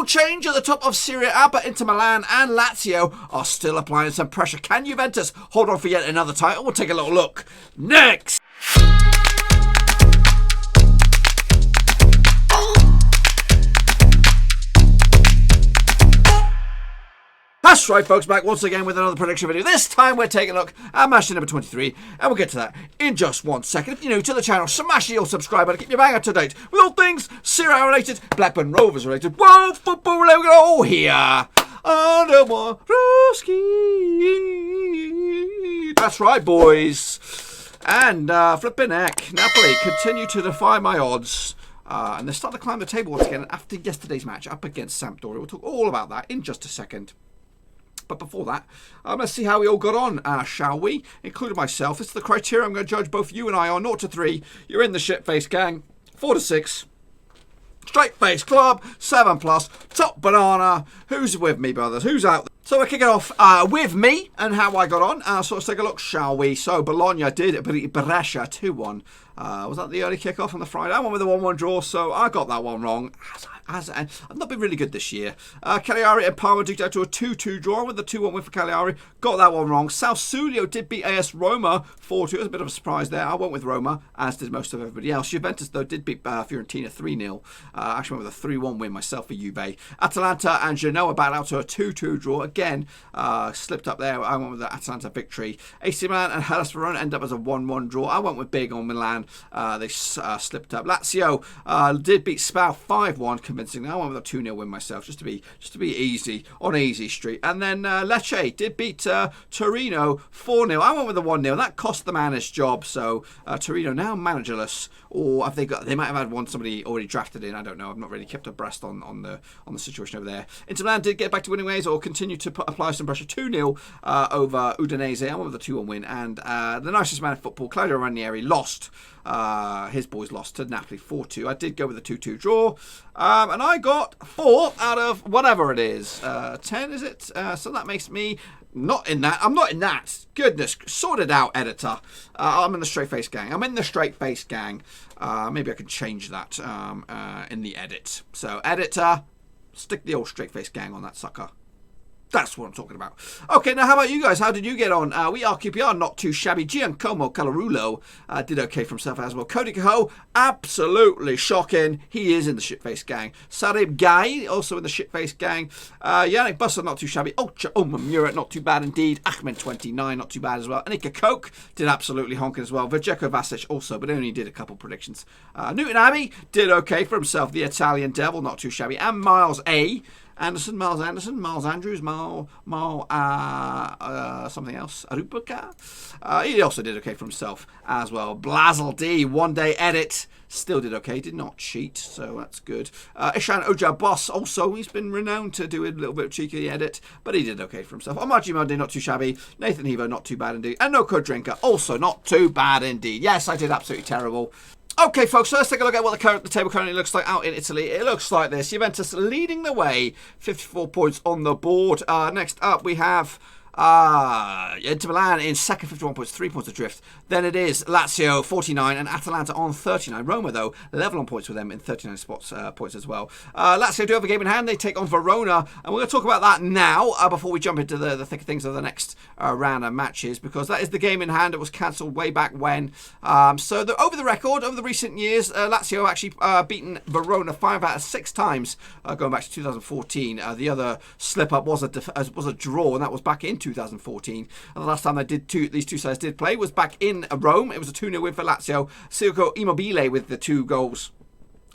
No change at the top of Serie A, but Inter Milan and Lazio are still applying some pressure. Can Juventus hold on for yet another title? We'll take a little look next. That's right, folks, back once again with another prediction video. This time we're taking a look at match number 23, and we'll get to that in just 1 second. If you're new to the channel, smash the old subscribe button to keep your bang up to date with all things Serie A related, Blackburn Rovers related, world football related, all here under Warowski. That's right, boys. And flipping heck, Napoli continue to defy my odds. And they start to climb the table once again after yesterday's match up against Sampdoria. We'll talk all about that in just a second. But before that, let's see how we all got on, shall we? Including myself. This is the criteria I'm going to judge both you and I on. 0 to 3, you're in the shit-face gang. 4 to 6, straight-face club. 7 plus, top banana. Who's with me, brothers? Who's out there? So we're kicking off with me and how I got on. So let's take a look, shall we? So Bologna did beat Brescia 2-1. Was that the early kickoff on the Friday? I went with a 1-1 draw, so I got that one wrong. I've not been really good this year. Cagliari and Parma duked out to a 2-2 draw with the 2-1 win for Cagliari. Got that one wrong. Sassuolo did beat AS Roma 4-2. It was a bit of a surprise there. I went with Roma, as did most of everybody else. Juventus, though, did beat Fiorentina 3-0. Actually went with a 3-1 win myself for Juve. Atalanta and Genoa battled out to a 2-2 draw. Again, slipped up there. I went with the Atalanta victory. AC Milan and Verona end up as a 1-1 draw. I went with big on Milan. They slipped up. Lazio did beat SPAL 5-1 convincingly. I went with a 2-0 win myself, just to be easy on easy street. And then Lecce did beat Torino 4-0. I went with a 1-0. That cost the man his job. So Torino now managerless, or have they got? They might have had somebody already drafted in. I don't know. I've not really kept abreast on the situation over there. Inter Milan did get back to winning ways, or continue to apply some pressure. 2-0 over Udinese. I went with a 2-1 win. And the nicest man in football, Claudio Ranieri, lost. His boys lost to Napoli 4-2. I did go with a 2-2 draw, and I got 4 out of whatever it is. 10 is it? So that makes me not in that. I'm not in that. Goodness, sort it out, editor. I'm in the straight face gang. Maybe I can change that in the edit. So editor, stick the old straight face gang on that sucker. That's what I'm talking about. Okay, now how about you guys? How did you get on? We are QPR, not too shabby. Giancomo Calarulo did okay for himself as well. Cody Cahoe, absolutely shocking. He is in the shitface gang. Sarib Gai, also in the shitface gang. Yannick Busser, not too shabby. Ocha Omamura, not too bad indeed. Ahmed 29, not too bad as well. Anika Koch did absolutely honking as well. Vajeko Vasic also, but only did a couple predictions. Newton Abbey did okay for himself. The Italian Devil, not too shabby. And Miles Andrews, something else, Arubuka. He also did okay for himself as well. Blazel D, 1 day edit, still did okay, did not cheat, so that's good. Ishan Ojabos, also, he's been renowned to do a little bit of cheeky edit, but he did okay for himself. Omaji Monday, not too shabby. Nathan Hevo, not too bad indeed. And Noko Drinker, also not too bad indeed. Yes, I did absolutely terrible. Okay, folks, so let's take a look at what the table currently looks like out in Italy. It looks like this. Juventus leading the way, 54 points on the board. Next up, we have Inter Milan in second, 51 points, 3 points adrift. Then it is Lazio, 49, and Atalanta on 39. Roma, though, level on points with them in 39 points as well. Lazio do have a game in hand. They take on Verona, and we're going to talk about that now before we jump into the thick of things of the next round of matches, because that is the game in hand. It was cancelled way back when. So over the recent years, Lazio actually beaten Verona 5 out of 6 times, going back to 2014. The other slip-up was a draw, and that was back in 2014. And the last time these two sides did play was back in Rome. It was a 2-0 win for Lazio. Silco Immobile with the 2 goals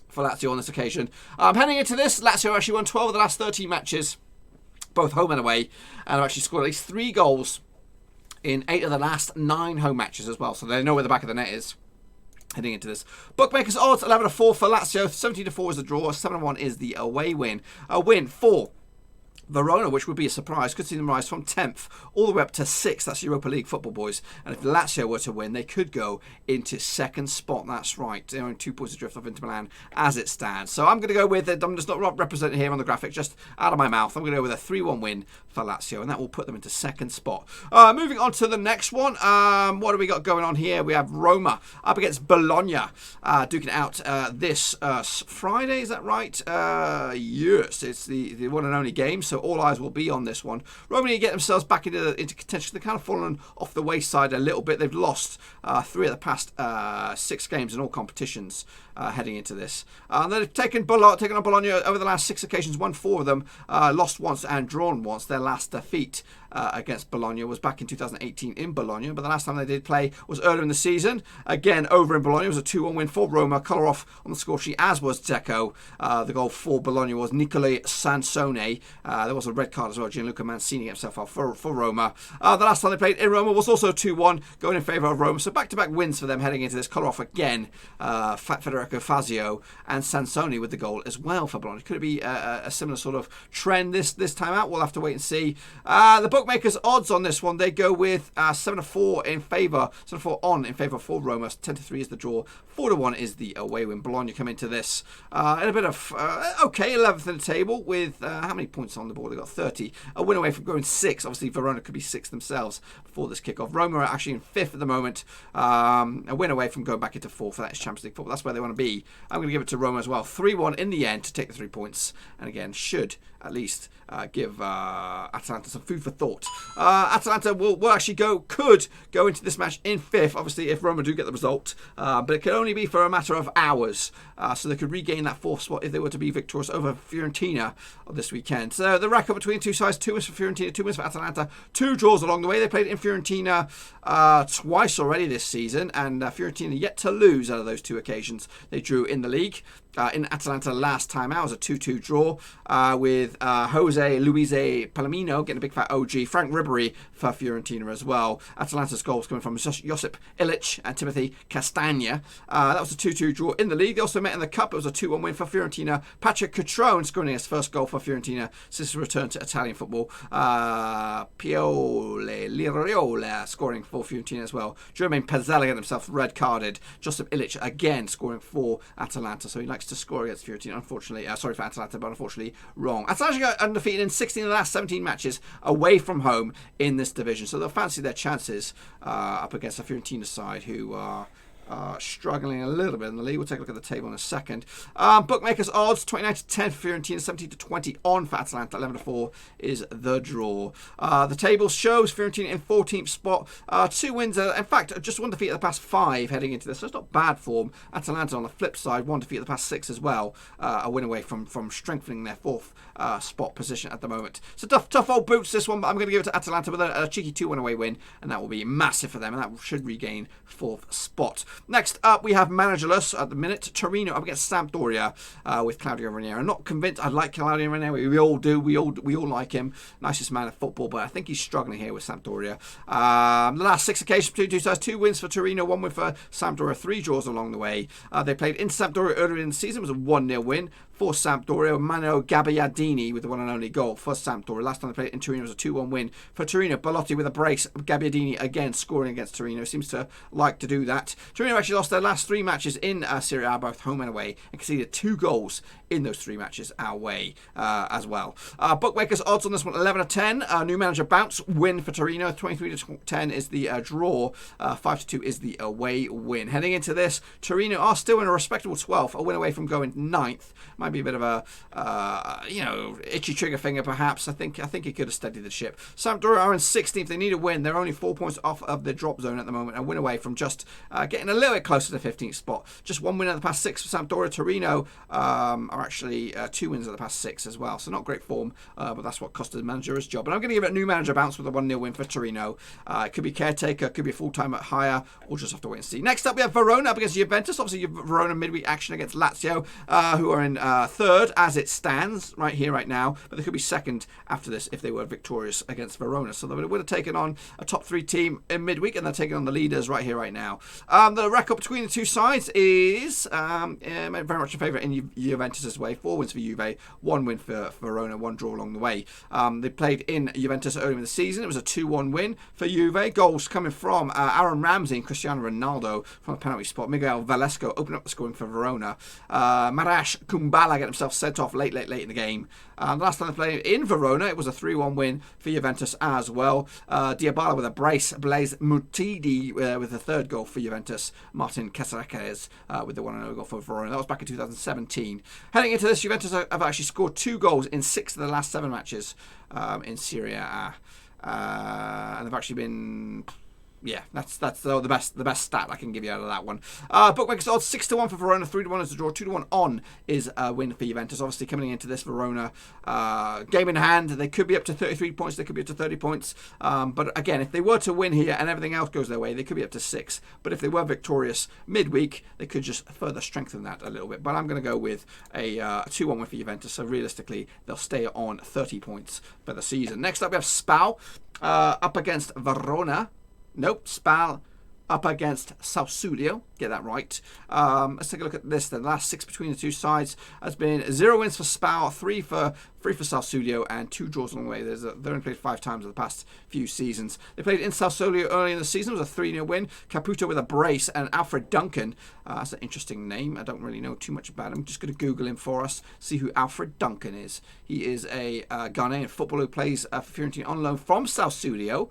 for Lazio on this occasion. Heading into this, Lazio actually won 12 of the last 13 matches, both home and away, and have actually scored at least 3 goals in 8 of the last 9 home matches as well. So they know where the back of the net is heading into this. Bookmakers odds 11-4 for Lazio, 17-4 is the draw, 7-1 is the away win. A win for Verona, which would be a surprise, could see them rise from 10th all the way up to 6th. That's Europa League football, boys. And if Lazio were to win, they could go into second spot. That's right. They're only 2 points adrift off Inter Milan as it stands. So I'm going to go with it. I'm just not representing here on the graphic, just out of my mouth. I'm going to go with a 3-1 win for Lazio, and that will put them into second spot. Moving on to the next one. What do we got going on here? We have Roma up against Bologna, duking it out this Friday. Is that right? Yes, it's the one and only game. So all eyes will be on this one. Roma need to get themselves back into contention. They've kind of fallen off the wayside a little bit. They've lost 3 of the past 6 games in all competitions heading into this. They've taken on Bologna over the last 6 occasions, won 4 of them, lost once and drawn once. Their last defeat against Bologna was back in 2018 in Bologna, but the last time they did play was earlier in the season. Again, over in Bologna, it was a 2-1 win for Roma. Colour off on the score sheet, as was Dzeko. The goal for Bologna was Nicolo Sansone. There was a red card as well. Gianluca Mancini himself off for Roma. The last time they played in Roma was also 2-1, going in favour of Roma. So back-to-back wins for them heading into this. Colour off again. Federico Fazio and Sansone with the goal as well for Bologna. Could it be a similar sort of trend this time out? We'll have to wait and see. The bookmakers' odds on this one, they go with 7-4 in favour, 7-4 in favour for Roma. 10-3 is the draw. 4-1 is the away win. Bologna come into this in a bit of okay 11th in the table with how many points on the board? They got 30. A win away from going 6. Obviously, Verona could be 6th themselves before this kickoff. Roma are actually in 5th at the moment. A win away from going back into 4th for that is Champions League football. That's where they want to be. I'm going to give it to Roma as well. 3-1 in the end to take the 3 points. And again, should at least give Atalanta some food for thought. Atalanta could go into this match in 5th, obviously, if Roma do get the result. But it could only be for a matter of hours. So they could regain that 4th spot if they were to be victorious over Fiorentina this weekend. So the record between the two sides, 2 wins for Fiorentina, 2 wins for Atalanta, 2 draws along the way. They played in Fiorentina twice already this season, and Fiorentina yet to lose out of those 2 occasions they drew in the league. In Atalanta last time out was a 2-2 draw with Jose Luis Palomino getting a big fat OG, Frank Ribery for Fiorentina as well. Atalanta's goals coming from Josip Ilic and Timothy Castagna. That was a 2-2 draw in the league. They also met in the cup. It was a 2-1 win for Fiorentina. Patrick Cutrone scoring his first goal for Fiorentina since his return to Italian football. Piole Liriola scoring for Fiorentina as well. Jermaine Pezzella getting himself red carded. Josip Ilic again scoring for Atalanta. So he likes to score against Fiorentina, unfortunately. Sorry for Atalanta, but unfortunately wrong. Atalanta got undefeated in 16 of the last 17 matches away from home in this division, so they'll fancy their chances up against the Fiorentina side, who are struggling a little bit in the league. We'll take a look at the table in a second. Bookmakers odds 29-10 for Fiorentina, 17-20 on for Atalanta, 11-4 is the draw. The table shows Fiorentina in 14th spot, 2 wins, in fact just 1 defeat of the past 5 heading into this, so it's not bad form. Atalanta on the flip side, 1 defeat of the past 6 as well, a win away from strengthening their 4th spot position at the moment. So tough old boots this one, but I'm going to give it to Atalanta with a cheeky 2-1 away win, and that will be massive for them, and that should regain 4th spot. Next up, we have managerless at the minute. Torino up against Sampdoria with Claudio Ranieri. I'm not convinced. I like Claudio Ranieri. We all do. We all like him. Nicest man at football, but I think he's struggling here with Sampdoria. The last 6 occasions between 2 sides, 2 wins for Torino, 1 win for Sampdoria, 3 draws along the way. They played in Sampdoria earlier in the season. It was a 1-0 win for Sampdoria. Mano Gabbiadini with the one and only goal for Sampdoria. Last time they played in Torino was a 2-1 win for Torino. Belotti with a brace. Gabbiadini again scoring against Torino. Seems to like to do that. Torino actually lost their last 3 matches in Serie A, both home and away, and conceded 2 goals in those 3 matches away as well. Bookmakers odds on this one 11-10. New manager bounce win for Torino. 23-10 is the draw. 5-2 is the away win. Heading into this, Torino are still in a respectable 12th, a win away from going 9th. Might be a bit of a itchy trigger finger perhaps. I think he could have steadied the ship. Sampdoria are in 16th. They need a win. They're only 4 points off of the drop zone at the moment, a win away from just getting a little bit closer to the 15th spot. Just 1 win out of the past 6 for Sampdoria. Torino are actually 2 wins out of the past 6 as well, so not great form, but that's what cost the manager his job. But I'm going to give it a new manager bounce with a 1-0 win for Torino. It could be caretaker, could be a full-time at higher. We'll just have to wait and see. Next up, we have Verona up against Juventus. Obviously, Verona midweek action against Lazio, who are in 3rd as it stands right here, right now, but they could be 2nd after this if they were victorious against Verona. So they would have taken on a top 3 team in midweek, and they're taking on the leaders right here, right now. The the record between the two sides is very much a favourite in Juventus' way. 4 wins for Juve, 1 win for Verona, 1 draw along the way. They played in Juventus earlier in the season. It was a 2-1 win for Juve. Goals coming from Aaron Ramsey and Cristiano Ronaldo from the penalty spot. Miguel Velasco opened up the scoring for Verona. Marash Kumbala get himself sent off late in the game. The last time they played in Verona, it was a 3-1 win for Juventus as well. Diabala with a brace. Blaise Mutidi with the third goal for Juventus. Martin Casares with the 1-0 goal for Verona. That was back in 2017. Heading into this, Juventus have actually scored 2 goals in 6 of the last 7 matches in Serie A. And they've actually been... Yeah, that's the best stat I can give you out of that one. Bookmakers odds 6-1 for Verona, 3-1 is a draw, 2-1 on is a win for Juventus. Obviously, coming into this Verona game in hand, they could be up to 33 points, they could be up to 30 points. But again, if they were to win here and everything else goes their way, they could be up to 6. But if they were victorious midweek, they could just further strengthen that a little bit. But I'm going to go with a 2-1 win for Juventus. So realistically, they'll stay on 30 points for the season. Next up, we have SPAL up against Verona. Nope, SPAL up against Sassuolo. Get that right. Let's take a look at this. The last 6 between the two sides has been 0 wins for SPAL, 3 for Sassuolo, and 2 draws along the way. They've only played 5 times in the past few seasons. They played in Sassuolo early in the season. It was a 3-0 win. Caputo with a brace, and Alfred Duncan. That's an interesting name. I don't really know too much about him. I'm just going to Google him for us, see who Alfred Duncan is. He is a Ghanaian footballer who plays for Fiorentina on loan from Sassuolo.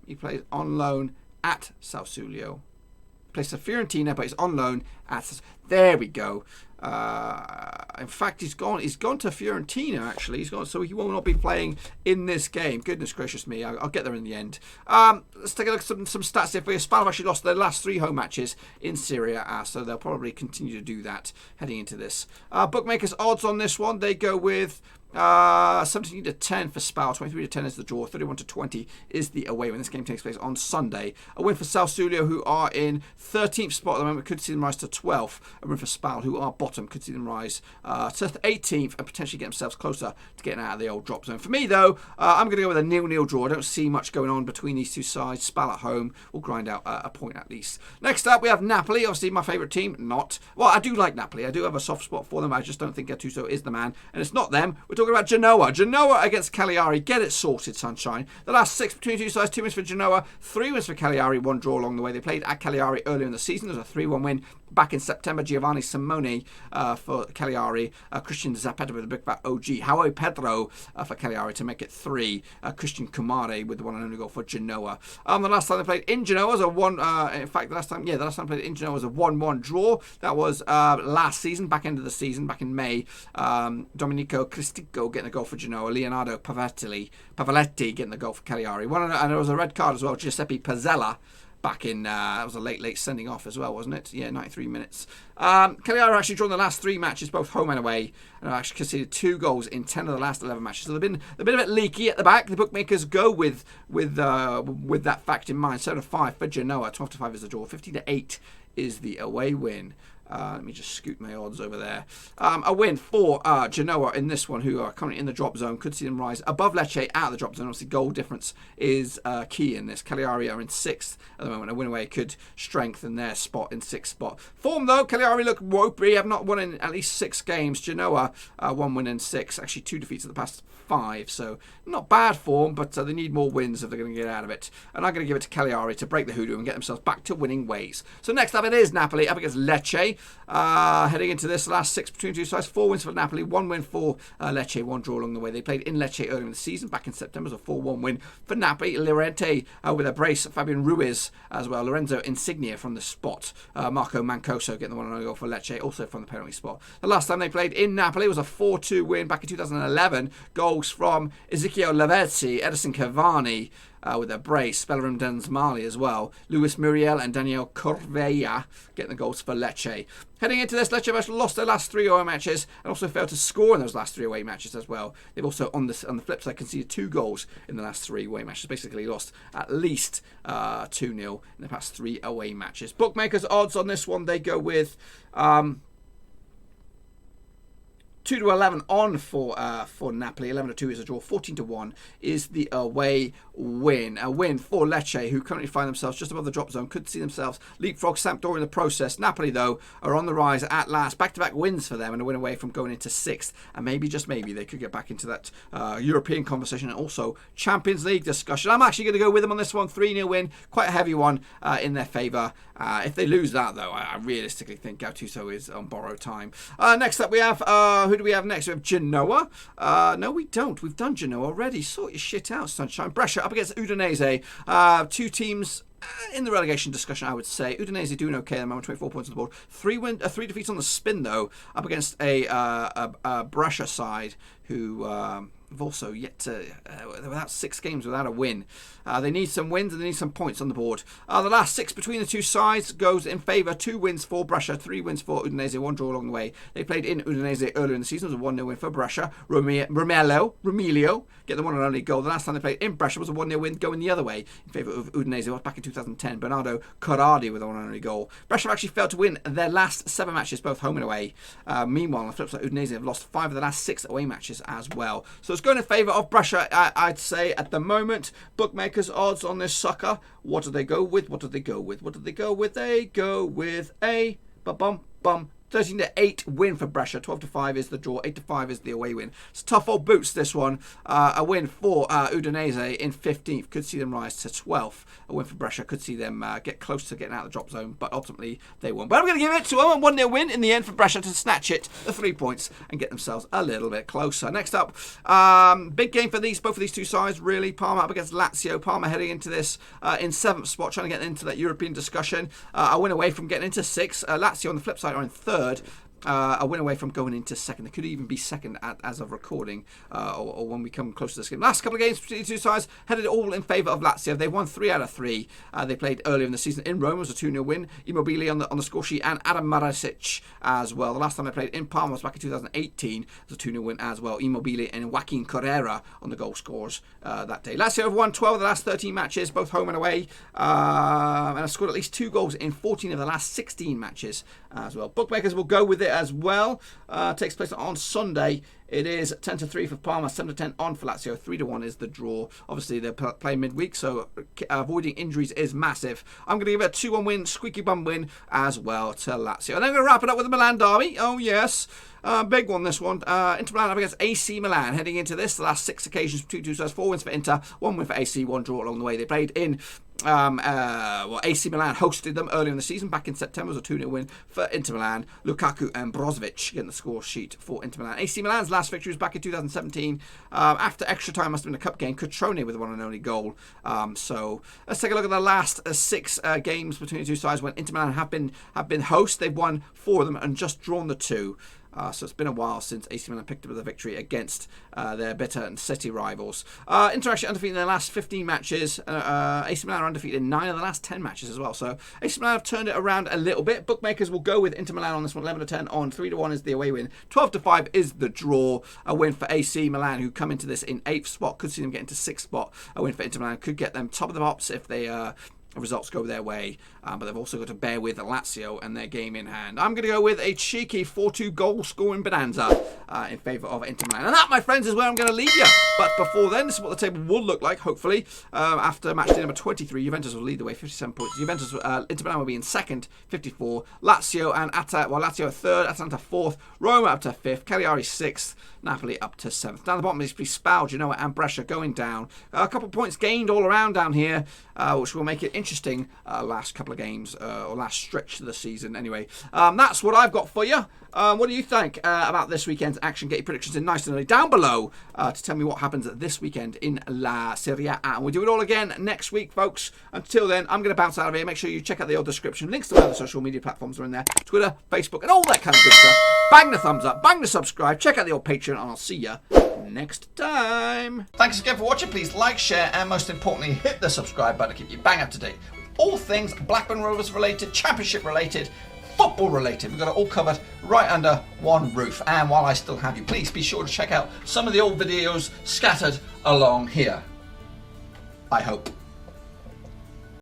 He plays on loan at Sassuolo. Plays for Fiorentina, but he's on loan at. There we go. In fact, he's gone to Fiorentina. Actually, he's gone, so he will not be playing in this game. Goodness gracious me! I'll get there in the end. Let's take a look at some stats here for you. SPAL have actually lost their last 3 home matches in Serie A, so they'll probably continue to do that heading into this. Bookmakers odds on this one, they go with 17-10 for SPAL, 23-10 is the draw, 31-20 is the away when this game takes place on Sunday. A win for Sassuolo, who are in 13th spot at the moment, could see them rise to 12th. A win for SPAL, who are bottom, could see them rise to 18th and potentially get themselves closer to getting out of the old drop zone. For me, though, I'm going to go with a 0-0 draw. I don't see much going on between these two sides. SPAL at home will grind out a point at least. Next up, we have Napoli, obviously my favourite team. Not. Well, I do like Napoli. I do have a soft spot for them. I just don't think Gattuso is the man. And it's not them. We're talking about Genoa. Genoa against Cagliari. Get it sorted, sunshine. The last 6 between the two sides, 2 wins for Genoa, 3 wins for Cagliari, 1 draw along the way. They played at Cagliari earlier in the season. There was a 3-1 win back in September. Giovanni Simone for Cagliari. Christian Zapata with a big fat OG. Joao Pedro for Cagliari to make it 3. Christian Kumare with the 1-0 goal for Genoa. The last time they played in Genoa was a 1. In fact, the last time they played in Genoa was a 1-1 draw. That was last season, back end of the season, back in May. Domenico Cristico getting the goal for Genoa. Leonardo Pavoletti getting the goal for Cagliari. And there was a red card as well. Giuseppe Pazzella back in, that was a late sending off as well, wasn't it? Yeah, 93 minutes. Cagliari actually drawn the last 3 matches, both home and away, and have actually conceded 2 goals in 10 of the last 11 matches. So they've been a bit of it leaky at the back. The bookmakers go with that fact in mind. 7-5 for Genoa, 12-5 is the draw, 15-8 is the away win. Let me just scoot my odds over there. A win for Genoa in this one, who are currently in the drop zone. Could see them rise above Lecce out of the drop zone. Obviously, goal difference is key in this. Cagliari are in 6th at the moment. A win away could strengthen their spot in 6th spot. Form, though, Cagliari look ropey. Have not won in at least 6 games. Genoa, 1 win in 6. Actually, 2 defeats in the past 5. So, not bad form, but they need more wins if they're going to get out of it. And I'm going to give it to Cagliari to break the hoodoo and get themselves back to winning ways. So, next up, it is Napoli up against Lecce. Heading into this last 6 between two sides, 4 wins for Napoli, 1 win for Lecce, 1 draw along the way. They played in Lecce earlier in the season, back in September. It was a 4-1 win for Napoli. Llorente with a brace, Fabian Ruiz as well, Lorenzo Insigne from the spot, Marco Mancoso getting the 1-0 goal for Lecce, also from the penalty spot. The last time they played in Napoli was a 4-2 win back in 2011. Goals from Ezequiel Lavezzi, Edison Cavani, with a brace, Bellerin Densmali as well. Luis Muriel and Daniel Corvella getting the goals for Lecce. Heading into this, Lecce have lost their last 3 away matches and also failed to score in those last 3 away matches as well. They've also, on the flip side, conceded 2 goals in the last 3 away matches. Basically lost at least 2-0 in the past 3 away matches. Bookmakers odds on this one, they go with 2 2-11 on for Napoli. 11-2 is a draw. 14-1 is the away win. A win for Lecce, who currently find themselves just above the drop zone. Could see themselves leapfrog Sampdoria in the process. Napoli, though, are on the rise at last. Back-to-back wins for them and a win away from going into 6th. And maybe, just maybe, they could get back into that European conversation and also Champions League discussion. I'm actually going to go with them on this one. 3-0 win. Quite a heavy one in their favour. If they lose that, though, I realistically think Gattuso is on borrowed time. Next up, we have, who do we have next? We have Genoa. No, we don't. We've done Genoa already. Sort your shit out, sunshine. Brescia up against Udinese. Two teams in the relegation discussion, I would say. Udinese doing okay at the moment, 24 points on the board. Three defeats on the spin, though, up against a Brescia side who have also yet to, without 6 games without a win. They need some wins and they need some points on the board. The last 6 between the two sides goes in favour. 2 wins for Brescia, 3 wins for Udinese, 1 draw along the way. They played in Udinese earlier in the season. It was a 1-0 win for Brescia. Romilio get the one and only goal. The last time they played in Brescia was a 1-0 win going the other way in favour of Udinese. Back in 2010, Bernardo Corradi with the one and only goal. Brescia actually failed to win their last 7 matches, both home and away. Meanwhile, on the flip side, Udinese have lost 5 of the last 6 away matches as well. So it's going in favour of Brescia, I'd say, at the moment. Bookmakers odds on this sucker. What do they go with? What do they go with? What do they go with? They go with a 13-8 win for Brescia. 12-5 is the draw. 8-5 is the away win. It's tough old boots, this one. A win for Udinese in 15th. Could see them rise to 12th. A win for Brescia. Could see them get close to getting out of the drop zone, but ultimately they won't. But I'm going to give it to them. 1-0 win in the end for Brescia to snatch it, the 3 points, and get themselves a little bit closer. Next up, big game for both of these two sides, really. Parma up against Lazio. Parma heading into this in 7th spot, trying to get into that European discussion. A win away from getting into 6th. Lazio on the flip side are in 3rd. A win away from going into 2nd. They could even be 2nd as of recording, or when we come close to this game. Last couple of games between the two sides headed all in favour of Lazio. They've won 3 out of 3. They played earlier in the season in Rome. It was a 2-0 win. Immobile on the score sheet and Adam Marasic as well. The last time they played in Parma was back in 2018. It was a 2-0 win as well. Immobile and Joaquin Correa on the goal scores that day. Lazio have won 12 of the last 13 matches, both home and away, and have scored at least 2 goals in 14 of the last 16 matches as well. Bookmakers will go with it as well. Takes place on Sunday. It is 10-3 for Parma, 7-10 on for Lazio. 3-1 is the draw. Obviously, they're playing midweek, so avoiding injuries is massive. I'm going to give it a 2-1 win, squeaky bum win as well to Lazio. And then I'm going to wrap it up with the Milan derby. Oh, yes. Big one, this one. Inter Milan up against AC Milan. Heading into this, the last 6 occasions between two sides. 4 wins for Inter, 1 win for AC, 1 draw along the way. They played in AC Milan hosted them earlier in the season. Back in September, it was a 2-0 win for Inter Milan. Lukaku and Brozovic getting the score sheet for Inter Milan. AC Milan's last victory was back in 2017. After extra time, must have been a cup game. Cutrone with the one and only goal. So let's take a look at the last 6 games between the two sides when Inter Milan have been hosts. They've won 4 of them and just drawn the 2. So it's been a while since AC Milan picked up the victory against their bitter and city rivals. Inter actually undefeated in their last 15 matches. AC Milan are undefeated in 9 of the last 10 matches as well. So AC Milan have turned it around a little bit. Bookmakers will go with Inter Milan on this one. 11-10 on. 3-1 is the away win. 12-5 is the draw. A win for AC Milan, who come into this in 8th spot. Could see them get into 6th spot. A win for Inter Milan could get them top of the pops if they results go their way, but they've also got to bear with Lazio and their game in hand. I'm going to go with a cheeky 4-2 goal scoring bonanza in favour of Inter Milan. And that, my friends, is where I'm going to leave you. But before then, this is what the table will look like, hopefully. After match day number 23, Juventus will lead the way, 57 points. Inter Milan will be in 2nd, 54. Lazio and Lazio are 3rd, Atalanta 4th, Roma up to 5th, Cagliari 6th, Napoli up to 7th. Down the bottom is SPAL, Genoa and Brescia going down. A couple of points gained all around down here, which will make it interesting last couple of games, or last stretch of the season anyway. That's what I've got for you. What do you think about this weekend's action? Get your predictions in nice and early down below to tell me what happens this weekend in La Serie A. And we'll do it all again next week, folks. Until then, I'm going to bounce out of here. Make sure you check out the old description. Links to all the social media platforms are in there. Twitter, Facebook, and all that kind of good stuff. Bang the thumbs up. Bang the subscribe. Check out the old Patreon, and I'll see you next time. Thanks again for watching. Please like, share, and most importantly, hit the subscribe button to keep you bang up to date with all things Blackburn Rovers related, Championship related, football related. We've got it all covered right under one roof. And while I still have you, please be sure to check out some of the old videos scattered along here. I hope.